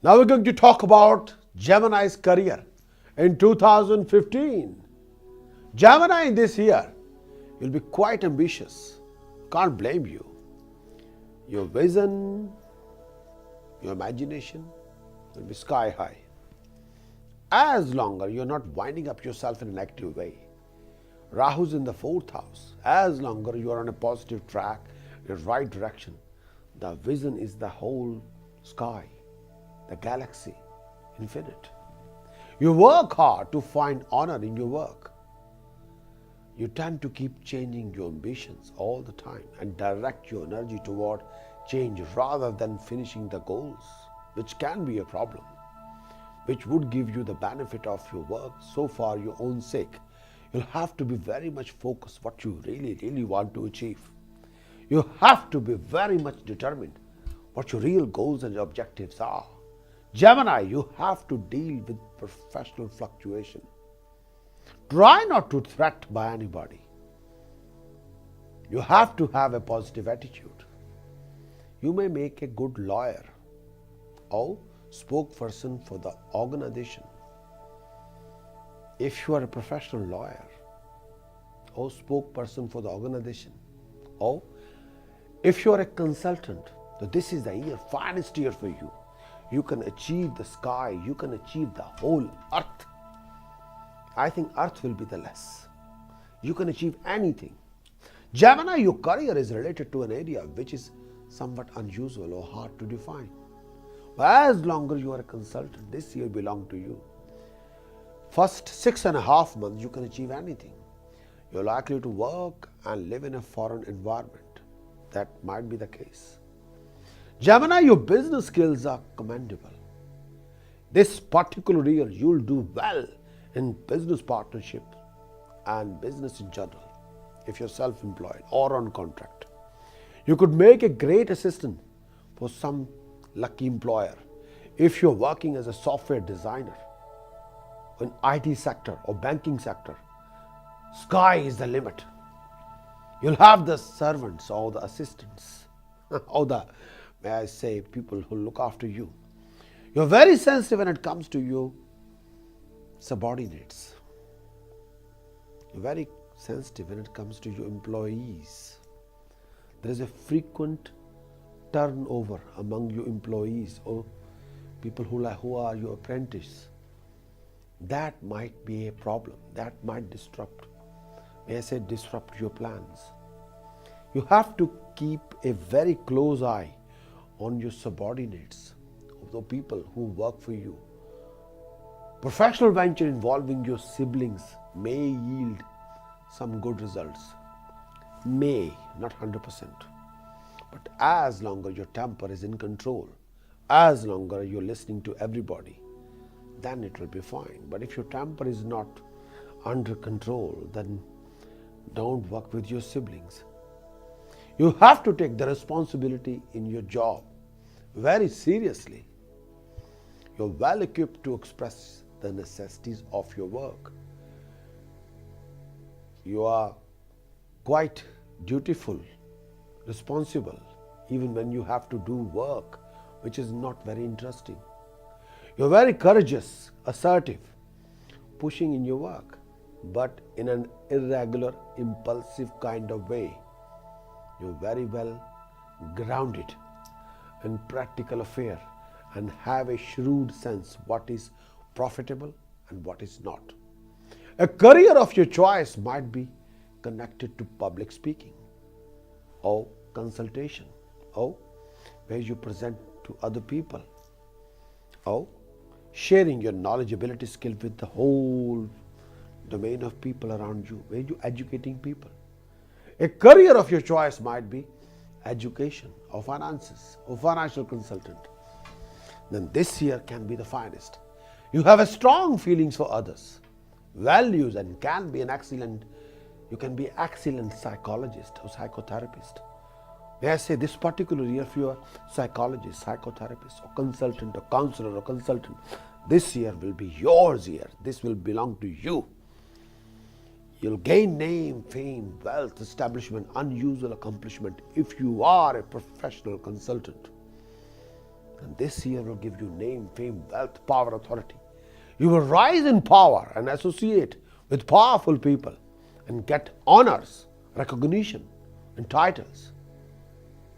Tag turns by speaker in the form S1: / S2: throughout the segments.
S1: Now we're going to talk about Gemini's career in 2015. Gemini in this year, you'll be quite ambitious. Can't blame you. Your vision, your imagination will be sky high. As long as you're not winding up yourself in an active way. Rahu's in the 4th house. As long as you are on a positive track, in the right direction, the vision is the whole sky, the galaxy, infinite. You work hard to find honor in your work. You tend to keep changing your ambitions all the time and direct your energy toward change rather than finishing the goals, which can be a problem, which would give you the benefit of your work so for your own sake. You'll have to be very much focused what you really want to achieve. You have to be very much determined what your real goals and objectives are. Gemini, you have to deal with professional fluctuation. Try not to threat by anybody. You have to have a positive attitude. You may make a good lawyer or spokesperson for the organization. If you are a professional lawyer or spokesperson for the organization, or if you are a consultant, so this is the year, finest year for you. You can achieve the sky, you can achieve the whole earth. I think earth will be the less. You can achieve anything. Gemini, your career is related to an area which is somewhat unusual or hard to define. But as long as you are a consultant, this year belongs to you. First 6.5 months, you can achieve anything. You're likely to work and live in a foreign environment. That might be the case. Gemini, your business skills are commendable. This particular year, you'll do well in business partnership and business in general, if you're self-employed or on contract. You could make a great assistant for some lucky employer if you're working as a software designer in IT sector or banking sector. Sky is the limit. You'll have the servants or the assistants or the, may I say, people who look after you. You're very sensitive when it comes to your subordinates. You're very sensitive when it comes to your employees. There is a frequent turnover among your employees or people who are your apprentices. That might be a problem. That might disrupt, may I say, disrupt your plans. You have to keep a very close eye on your subordinates, the people who work for you. Professional venture involving your siblings may yield some good results. May, not 100%. But as long as your temper is in control, as long as you're listening to everybody, then it will be fine. But if your temper is not under control, then don't work with your siblings. You have to take the responsibility in your job very seriously. You're well equipped to express the necessities of your work. You are quite dutiful, responsible, even when you have to do work which is not very interesting. You're very courageous, assertive, pushing in your work, but in an irregular, impulsive kind of way. You're very well grounded in practical affair and have a shrewd sense what is profitable and what is not. A career of your choice might be connected to public speaking or consultation or where you present to other people or sharing your knowledge, ability, skill with the whole domain of people around you, where you're educating people. A career of your choice might be education or finances or financial consultant. Then this year can be the finest. You have a strong feelings for others, values, and you can be excellent psychologist or psychotherapist. May I say this particular year, if you are psychologist, psychotherapist, or consultant, or counselor, or consultant, this year will be yours year. This will belong to you. You'll gain name, fame, wealth, establishment, unusual accomplishment if you are a professional consultant. And this year will give you name, fame, wealth, power, authority. You will rise in power and associate with powerful people and get honors, recognition, and titles.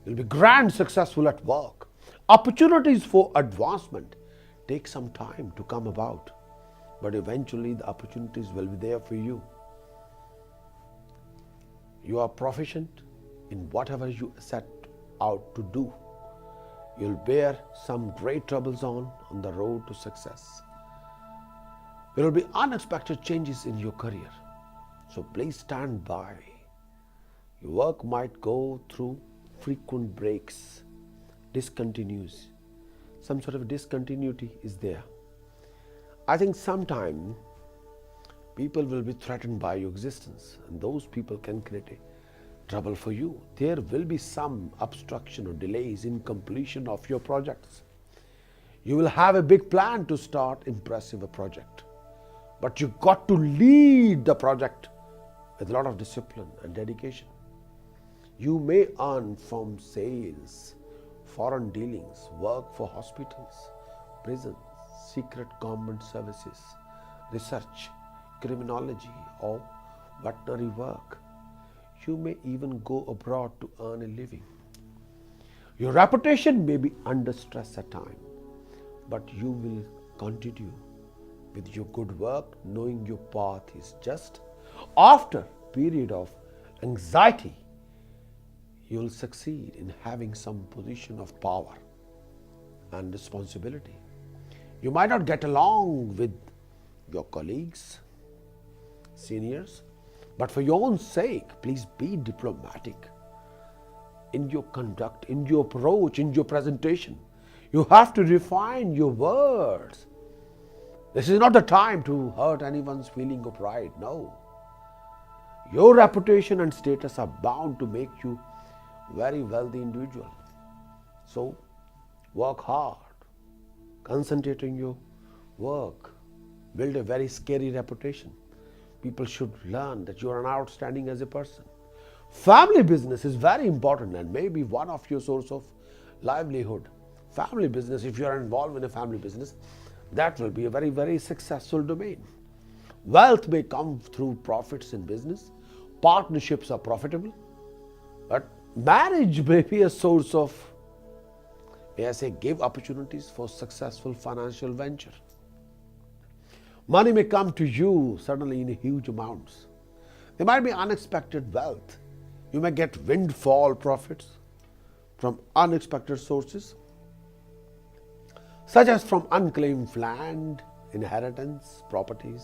S1: You'll be grand successful at work. Opportunities for advancement take some time to come about, but eventually the opportunities will be there for you. You are proficient in whatever you set out to do. You'll bear some great troubles on the road to success. There will be unexpected changes in your career, so please stand by. Your work might go through frequent breaks, discontinues. Some sort of discontinuity is there. I think sometime people will be threatened by your existence, and those people can create trouble for you. There will be some obstruction or delays in completion of your projects. You will have a big plan to start impressive project, but you got to lead the project with a lot of discipline and dedication. You may earn from sales, foreign dealings, work for hospitals, prisons, secret government services, research, criminology, or veterinary work. You may even go abroad to earn a living. Your reputation may be under stress at times, but you will continue with your good work, knowing your path is just. After a period of anxiety, you will succeed in having some position of power and responsibility. You might not get along with your colleagues, seniors, but for your own sake, please be diplomatic in your conduct, in your approach, in your presentation. You have to refine your words. This is not the time to hurt anyone's feeling of pride. No. Your reputation and status are bound to make you very wealthy individual. So work hard, concentrate on your work, build a very scary reputation. People should learn that you are an outstanding as a person. Family business is very important and may be one of your source of livelihood. Family business, if you are involved in a family business, that will be a very, very successful domain. Wealth may come through profits in business. Partnerships are profitable, but marriage may be a source of, may I say, give opportunities for successful financial venture. Money may come to you suddenly in huge amounts. There might be unexpected wealth. You may get windfall profits from unexpected sources, such as from unclaimed land, inheritance, properties,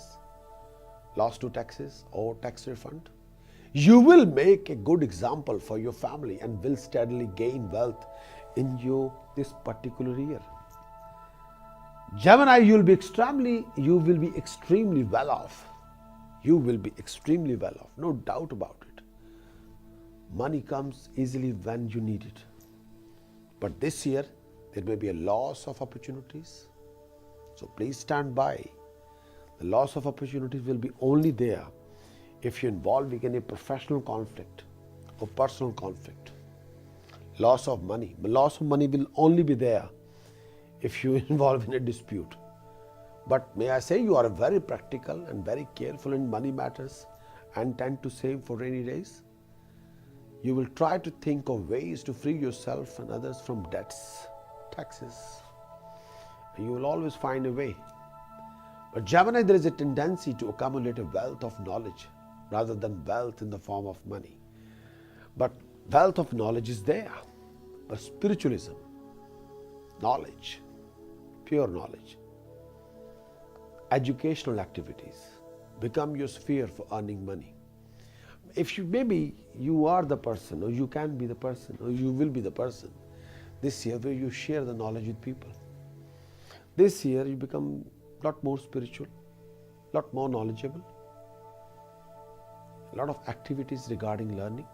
S1: lost to taxes or tax refund. You will make a good example for your family and will steadily gain wealth in this particular year. Gemini, you will be extremely well off. You will be extremely well off, no doubt about it. Money comes easily when you need it. But this year, there may be a loss of opportunities. So please stand by. The loss of opportunities will be only there if you're involving in a professional conflict or personal conflict. Loss of money. The loss of money will only be there if you involve in a dispute. But may I say, you are very practical and very careful in money matters and tend to save for rainy days. You will try to think of ways to free yourself and others from debts, taxes. And you will always find a way. But Gemini, there is a tendency to accumulate a wealth of knowledge rather than wealth in the form of money. But wealth of knowledge is there. But spiritualism, knowledge, pure knowledge, educational activities become your sphere for earning money. If maybe you are the person, or you can be the person, or you will be the person this year where you share the knowledge with people. This year you become a lot more spiritual, a lot more knowledgeable, a lot of activities regarding learning.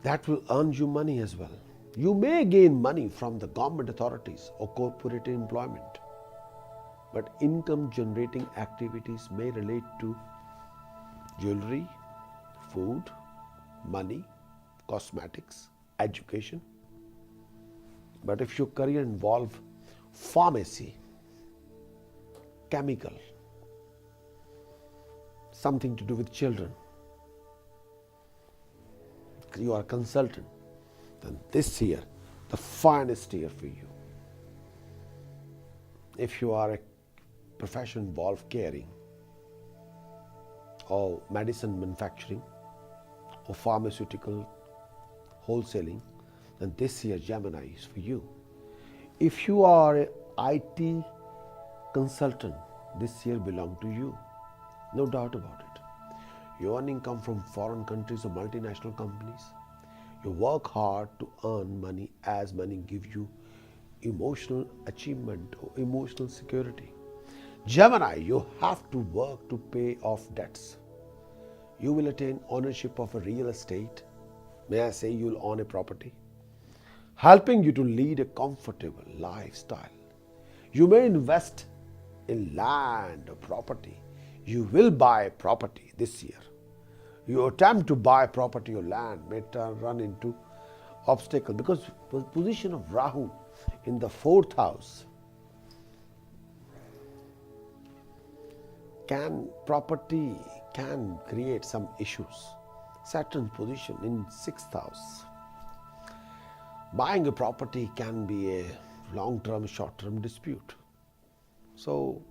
S1: That will earn you money as well. You may gain money from the government authorities or corporate employment, but income generating activities may relate to jewelry, food, money, cosmetics, education. But if your career involves pharmacy, chemical, something to do with children, you are a consultant, then this year, the finest year for you. If you are a profession involved caring, or medicine manufacturing, or pharmaceutical wholesaling, then this year Gemini is for you. If you are an IT consultant, this year belongs to you. No doubt about it. You earn income from foreign countries or multinational companies. You work hard to earn money as money gives you emotional achievement or emotional security. Gemini, you have to work to pay off debts. You will attain ownership of a real estate. May I say, you will own a property, helping you to lead a comfortable lifestyle. You may invest in land or property. You will buy property this year. Your attempt to buy property or land may run into obstacle because the position of Rahu in the 4th house property can create some issues. Saturn's position in 6th house. Buying a property can be a long-term, short-term dispute. So,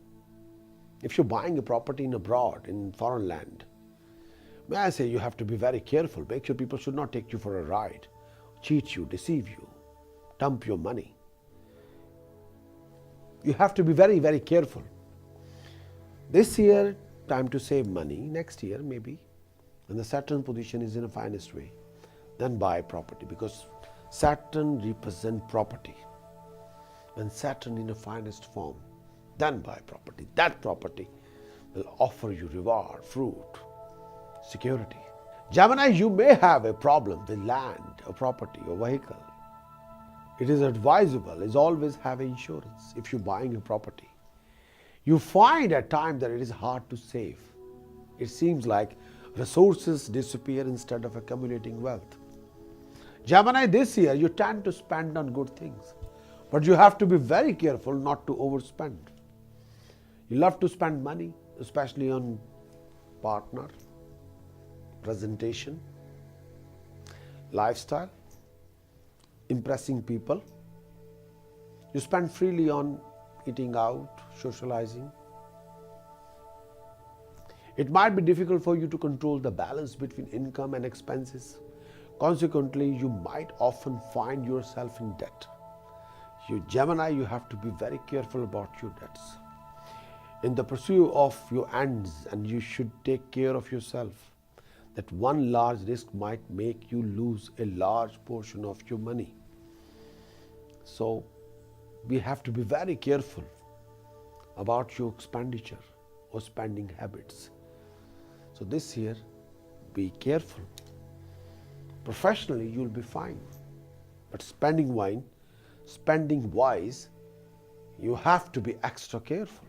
S1: if you're buying a property in abroad, in foreign land, may I say you have to be very careful. Make sure people should not take you for a ride, cheat you, deceive you, dump your money. You have to be very, very careful. This year, time to save money. Next year, maybe, when the Saturn position is in a finest way, then buy property, because Saturn represents property. When Saturn in a finest form, then buy property. That property will offer you reward, fruit, security. Gemini, you may have a problem with land or property or vehicle. It is advisable is always have insurance if you're buying a property. You find at times that it is hard to save. It seems like resources disappear instead of accumulating wealth. Gemini, this year you tend to spend on good things, but you have to be very careful not to overspend. You love to spend money, especially on partner, presentation, lifestyle, impressing people. You spend freely on eating out, socializing. It might be difficult for you to control the balance between income and expenses. Consequently, you might often find yourself in debt. You Gemini, you have to be very careful about your debts. In the pursuit of your ends, and you should take care of yourself, that one large risk might make you lose a large portion of your money. So, we have to be very careful about your expenditure or spending habits. So this year, be careful. Professionally, you'll be fine. But spending wise, you have to be extra careful.